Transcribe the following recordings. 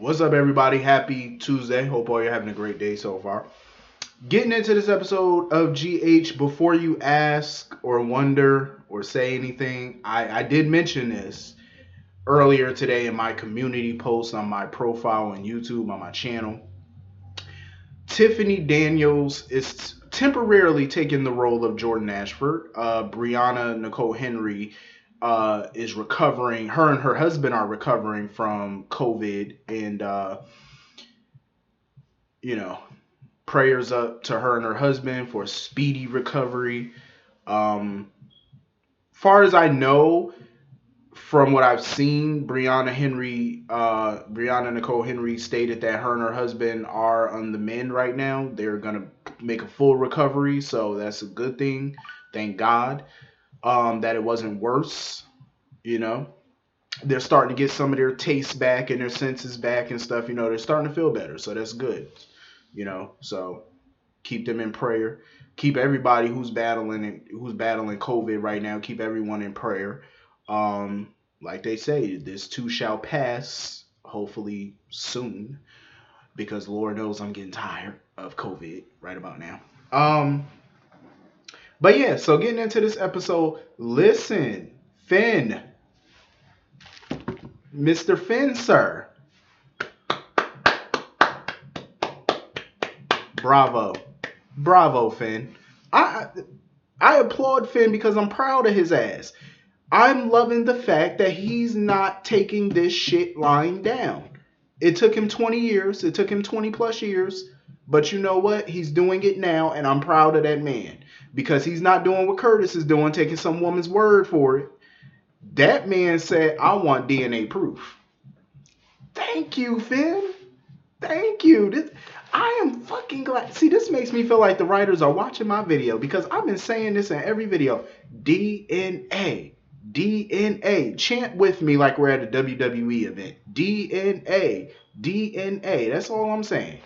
What's up, everybody? Happy Tuesday. Hope all you're having a great day so far. Getting into this episode of GH, before you ask or wonder or say anything, I did mention this earlier today in my community post on my profile on YouTube on my channel. Tiffany Daniels is temporarily taking the role of Jordan Ashford. Brianna Nicole Henry is recovering. Her and her husband are recovering from COVID, and you know, prayers up to her and her husband for a speedy recovery. Far as I know, from what I've seen, Brianna Nicole Henry stated that her and her husband are on the mend right now. They're gonna make a full recovery, so that's a good thing. Thank God that it wasn't worse. You know, they're starting to get some of their taste back and their senses back and stuff. You know, they're starting to feel better, so that's good. So keep them in prayer. Keep everybody who's battling COVID right now. Keep everyone in prayer. Like they say, this too shall pass. Hopefully soon, because Lord knows I'm getting tired of COVID right about now. But yeah, so getting into this episode, listen, Finn, Mr. Finn, sir, bravo, bravo, Finn. I I applaud Finn because I'm proud of his ass. I'm loving the fact that he's not taking this shit lying down. It took him 20 years. It took him 20 plus years. But you know what? He's doing it now, and I'm proud of that man. Because he's not doing what Curtis is doing, taking some woman's word for it. That man said, I want DNA proof. Thank you, Finn. Thank you. I am fucking glad. See, this makes me feel like the writers are watching my video because I've been saying this in every video. DNA. DNA. Chant with me like we're at a WWE event. DNA. DNA. That's all I'm saying.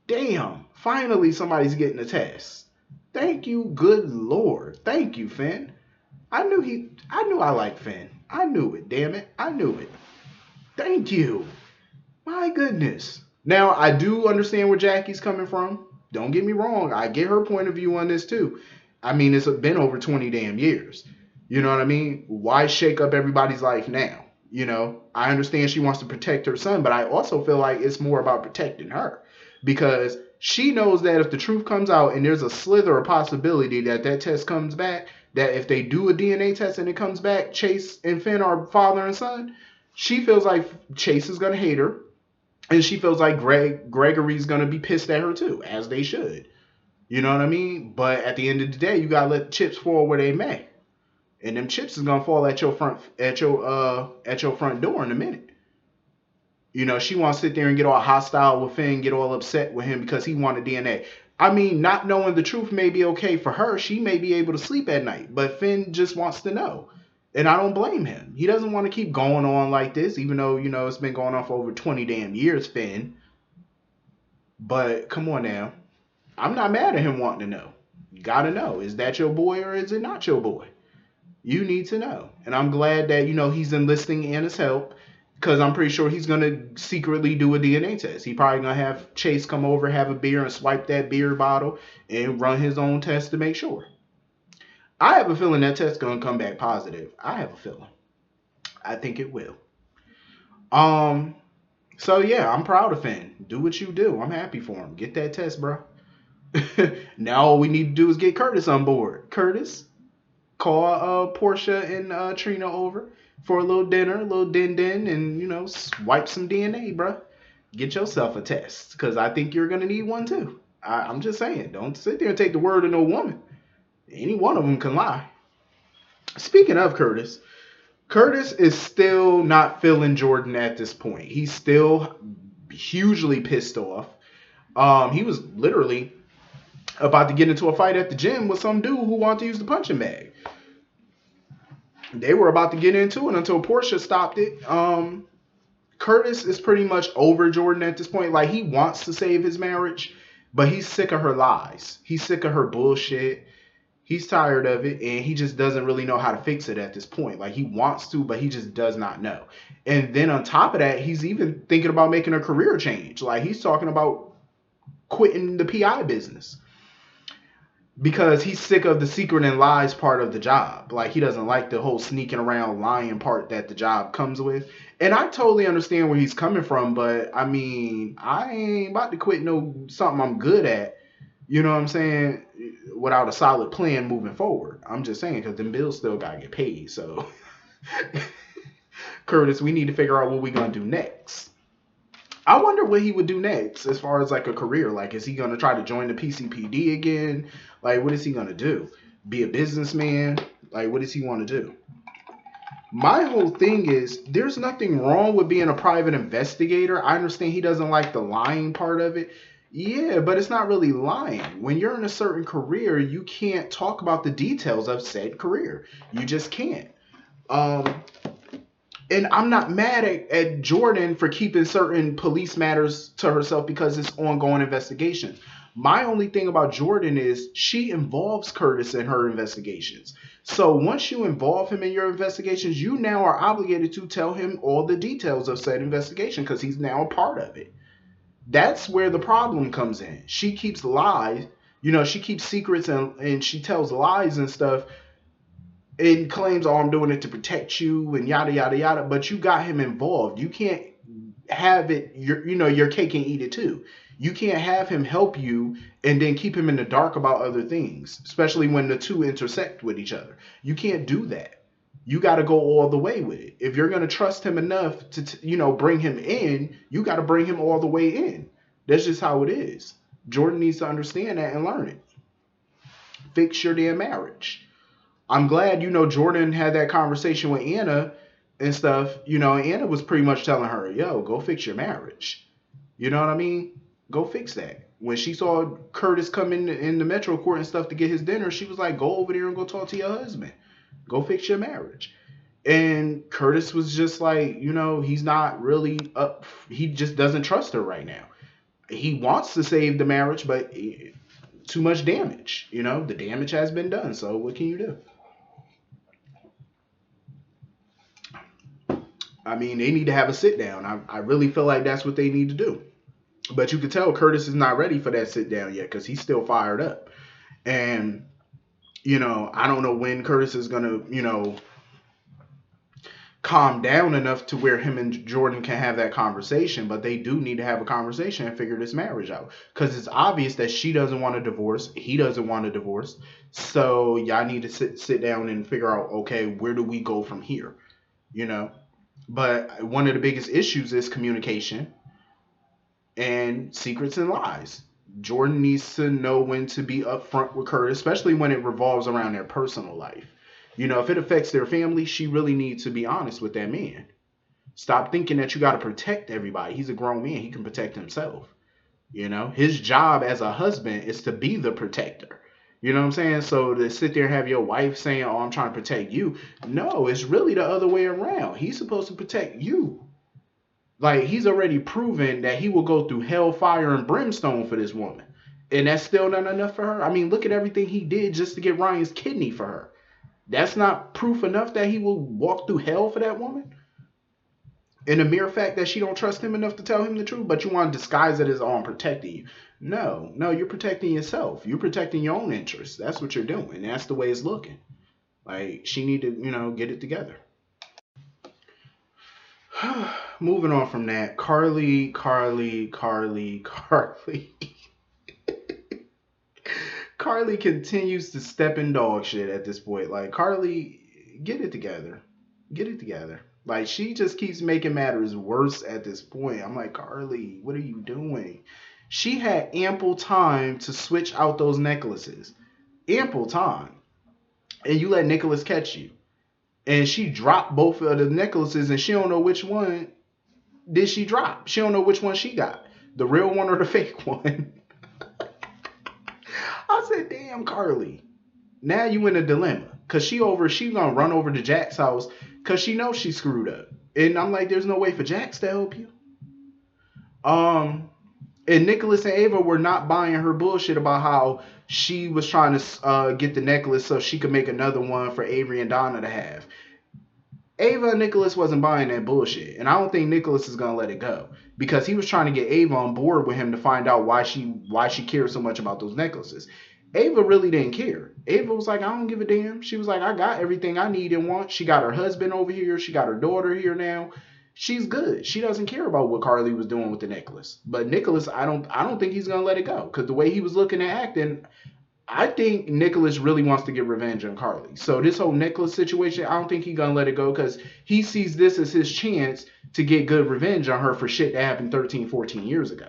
Damn. Finally, somebody's getting a test. Thank you, good Lord. Thank you, Finn. I knew I liked Finn. I knew it, damn it. I knew it. Thank you. My goodness. Now, I do understand where Jackie's coming from. Don't get me wrong. I get her point of view on this, too. I mean, it's been over 20 damn years. You know what I mean? Why shake up everybody's life now? You know, I understand she wants to protect her son, but I also feel like it's more about protecting her. Because she knows that if the truth comes out and there's a slither of possibility that that test comes back, that if they do a DNA test and it comes back, Chase and Finn are father and son, she feels like Chase is going to hate her. And she feels like Gregory's going to be pissed at her too, as they should. You know what I mean? But at the end of the day, you got to let chips fall where they may. And them chips is going to fall at your front door in a minute. You know, she wants to sit there and get all hostile with Finn, get all upset with him because he wanted DNA. I mean, not knowing the truth may be okay for her. She may be able to sleep at night. But Finn just wants to know. And I don't blame him. He doesn't want to keep going on like this, even though, you know, it's been going on for over 20 damn years, Finn. But come on now. I'm not mad at him wanting to know. You gotta know. Is that your boy or is it not your boy? You need to know. And I'm glad that, you know, he's enlisting Anna's help. Because I'm pretty sure he's going to secretly do a DNA test. He probably going to have Chase come over, have a beer, and swipe that beer bottle and run his own test to make sure. I have a feeling that test's going to come back positive. I have a feeling. I think it will. So yeah, I'm proud of Finn. Do what you do. I'm happy for him. Get that test, bro. Now all we need to do is get Curtis on board. Curtis, call Portia and Trina over for a little dinner, a little din-din, and, you know, swipe some DNA, bro. Get yourself a test, because I think you're going to need one, too. I'm just saying, don't sit there and take the word of no woman. Any one of them can lie. Speaking of Curtis, Curtis is still not feeling Jordan at this point. He's still hugely pissed off. He was literally about to get into a fight at the gym with some dude who wanted to use the punching bag. They were about to get into it until Portia stopped it. Curtis is pretty much over Jordan at this point. Like, he wants to save his marriage, but he's sick of her lies. He's sick of her bullshit. He's tired of it, and he just doesn't really know how to fix it at this point. Like, he wants to, but he just does not know. And then on top of that, he's even thinking about making a career change. Like, he's talking about quitting the PI business because he's sick of the secret and lies part of the job. Like, he doesn't like the whole sneaking around lying part that the job comes with. And I totally understand where he's coming from, but I mean, I ain't about to quit no something I'm good at. You know what I'm saying? Without a solid plan moving forward. I'm just saying because them bills still gotta get paid. So, Curtis, we need to figure out what we're gonna do next. I wonder what he would do next as far as like a career. Like, is he going to try to join the PCPD again? Like, what is he going to do? Be a businessman? Like, what does he want to do? My whole thing is there's nothing wrong with being a private investigator. I understand he doesn't like the lying part of it. Yeah, but it's not really lying. When you're in a certain career, you can't talk about the details of said career. You just can't. Um, and I'm not mad at Jordan for keeping certain police matters to herself because it's ongoing investigations. My only thing about Jordan is she involves Curtis in her investigations. So once you involve him in your investigations, you now are obligated to tell him all the details of said investigation because he's now a part of it. That's where the problem comes in. She keeps lies, she keeps secrets and she tells lies and stuff and claims, oh, I'm doing it to protect you and yada yada yada. But you got him involved. You can't have it. Your cake and eat it too. You can't have him help you and then keep him in the dark about other things, especially when the two intersect with each other. You can't do that. You got to go all the way with it. If you're going to trust him enough to bring him in, you got to bring him all the way in. That's just how it is. Jordan needs to understand that and learn it. Fix your damn marriage. I'm glad, Jordan had that conversation with Anna and stuff. Anna was pretty much telling her, yo, go fix your marriage. You know what I mean? Go fix that. When she saw Curtis come in the Metro Court and stuff to get his dinner, she was like, go over there and go talk to your husband. Go fix your marriage. And Curtis was just like, he's not really up. He just doesn't trust her right now. He wants to save the marriage, but too much damage. The damage has been done. So what can you do? I mean, they need to have a sit down. I really feel like that's what they need to do. But you could tell Curtis is not ready for that sit down yet because he's still fired up. And, I don't know when Curtis is going to, calm down enough to where him and Jordan can have that conversation. But they do need to have a conversation and figure this marriage out. Because it's obvious that she doesn't want a divorce. He doesn't want a divorce. So y'all need to sit down and figure out, okay, where do we go from here? But one of the biggest issues is communication and secrets and lies. Jordan needs to know when to be upfront with Curtis, especially when it revolves around their personal life. If it affects their family, she really needs to be honest with that man. Stop thinking that you got to protect everybody. He's a grown man. He can protect himself. His job as a husband is to be the protector. You know what I'm saying? So to sit there and have your wife saying, oh, I'm trying to protect you. No, it's really the other way around. He's supposed to protect you. Like, he's already proven that he will go through hell, fire, and brimstone for this woman. And that's still not enough for her. I mean, look at everything he did just to get Ryan's kidney for her. That's not proof enough that he will walk through hell for that woman? And the mere fact that she don't trust him enough to tell him the truth, but you want to disguise it as, oh, I'm protecting you. No, you're protecting yourself. You're protecting your own interests. That's what you're doing. That's the way it's looking. Like, she need to, get it together. Moving on from that, Carly. Carly continues to step in dog shit at this point. Like, Carly, get it together. Get it together. Like, she just keeps making matters worse at this point. I'm like, Carly, what are you doing? She had ample time to switch out those necklaces. Ample time. And you let Nicholas catch you. And she dropped both of the necklaces and she don't know which one did she drop. She don't know which one she got. The real one or the fake one. I said, damn, Carly. Now you in a dilemma. Because she going to run over to Jack's house because she knows she screwed up. And I'm like, there's no way for Jax to help you. And Nicholas and Ava were not buying her bullshit about how she was trying to get the necklace so she could make another one for Avery and Donna to have. Ava and Nicholas wasn't buying that bullshit, and I don't think Nicholas is gonna let it go because he was trying to get Ava on board with him to find out why she cared so much about those necklaces. Ava really didn't care. Ava was like, I don't give a damn. She was like, I got everything I need and want. She got her husband over here. She got her daughter here now. She's good. She doesn't care about what Carly was doing with the necklace. But Nicholas, I don't think he's gonna let it go because the way he was looking and acting, I think Nicholas really wants to get revenge on Carly. So this whole necklace situation, I don't think he's gonna let it go because he sees this as his chance to get good revenge on her for shit that happened 13, 14 years ago.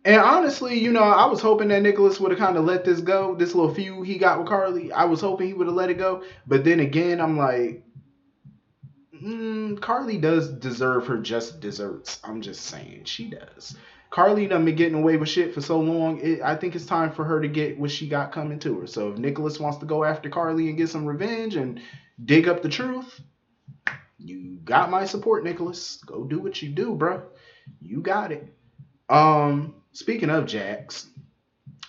And honestly, I was hoping that Nicholas would have kind of let this go, this little feud he got with Carly. I was hoping he would have let it go. But then again, I'm like, Carly does deserve her just desserts. I'm just saying, she does. Carly done been getting away with shit for so long. I think it's time for her to get what she got coming to her. So if Nicholas wants to go after Carly and get some revenge and dig up the truth, you got my support, Nicholas. Go do what you do, bro. You got it. Speaking of Jax,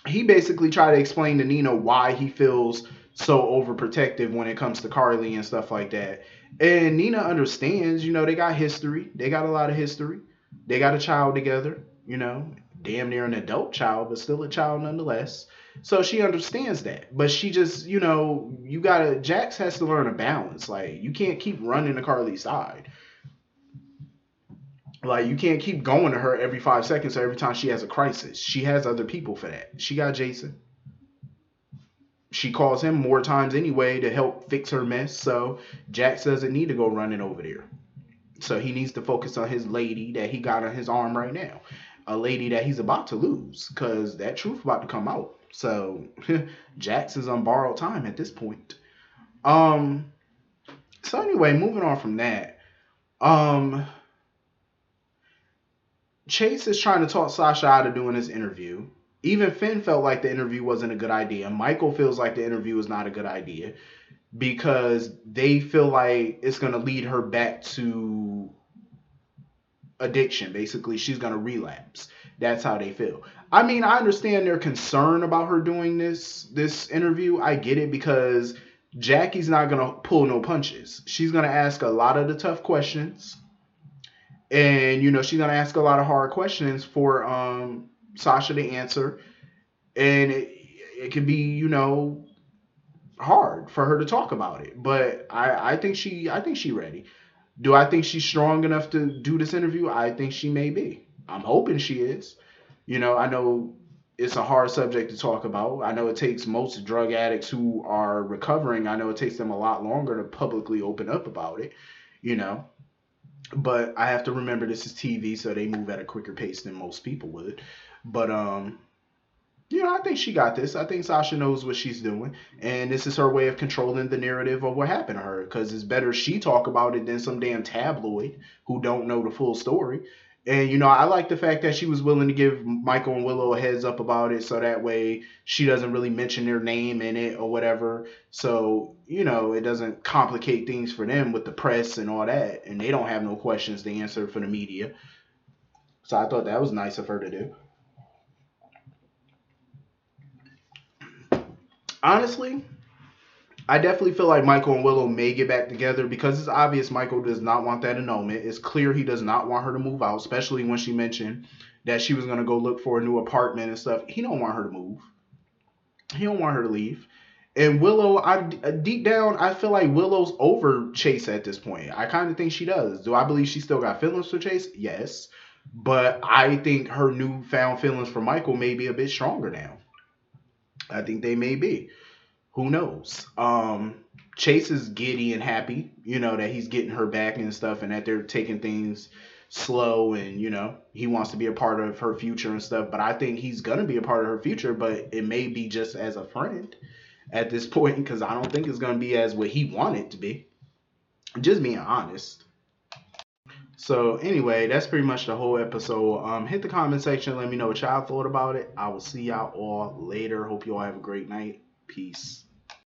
he basically tried to explain to Nina why he feels so overprotective when it comes to Carly and stuff like that. And Nina understands, they got history. They got a lot of history. They got a child together, damn near an adult child, but still a child nonetheless. So she understands that. But she just, Jax has to learn a balance. Like, you can't keep running to Carly's side. Like, you can't keep going to her every 5 seconds or every time she has a crisis. She has other people for that. She got Jason. She calls him more times anyway to help fix her mess. So Jax doesn't need to go running over there. So he needs to focus on his lady that he got on his arm right now. A lady that he's about to lose because that truth about to come out. So Jax is on borrowed time at this point. So anyway, moving on from that. Chase is trying to talk Sasha out of doing this interview. Even Finn felt like the interview wasn't a good idea. Michael feels like the interview is not a good idea because they feel like it's going to lead her back to addiction. Basically, she's going to relapse. That's how they feel. I mean, I understand their concern about her doing this interview. I get it because Jackie's not going to pull no punches. She's going to ask a lot of the tough questions. And, she's going to ask a lot of hard questions for Sasha to answer. And it can be, hard for her to talk about it. But I think she ready. Do I think she's strong enough to do this interview? I think she may be. I'm hoping she is. I know it's a hard subject to talk about. I know it takes most drug addicts who are recovering, I know it takes them a lot longer to publicly open up about it, But I have to remember this is TV, so they move at a quicker pace than most people would. But I think she got this. I think Sasha knows what she's doing, and this is her way of controlling the narrative of what happened to her. Because it's better she talk about it than some damn tabloid who don't know the full story. And I like the fact that she was willing to give Michael and Willow a heads up about it, so that way she doesn't really mention their name in it or whatever. So it doesn't complicate things for them with the press and all that, and they don't have no questions to answer for the media. So I thought that was nice of her to do. Honestly, I definitely feel like Michael and Willow may get back together because it's obvious Michael does not want that annulment. It's clear he does not want her to move out, especially when she mentioned that she was going to go look for a new apartment and stuff. He don't want her to move. He don't want her to leave. And Willow, deep down, I feel like Willow's over Chase at this point. I kind of think she does. Do I believe she still got feelings for Chase? Yes. But I think her newfound feelings for Michael may be a bit stronger now. I think they may be. Who knows? Chase is giddy and happy, that he's getting her back and stuff, and that they're taking things slow, and he wants to be a part of her future and stuff. But I think he's gonna be a part of her future, but it may be just as a friend at this point, because I don't think it's gonna be as what he wanted to be. Just being honest. So anyway, that's pretty much the whole episode. Hit the comment section, let me know what y'all thought about it. I will see y'all all later. Hope you all have a great night. Peace.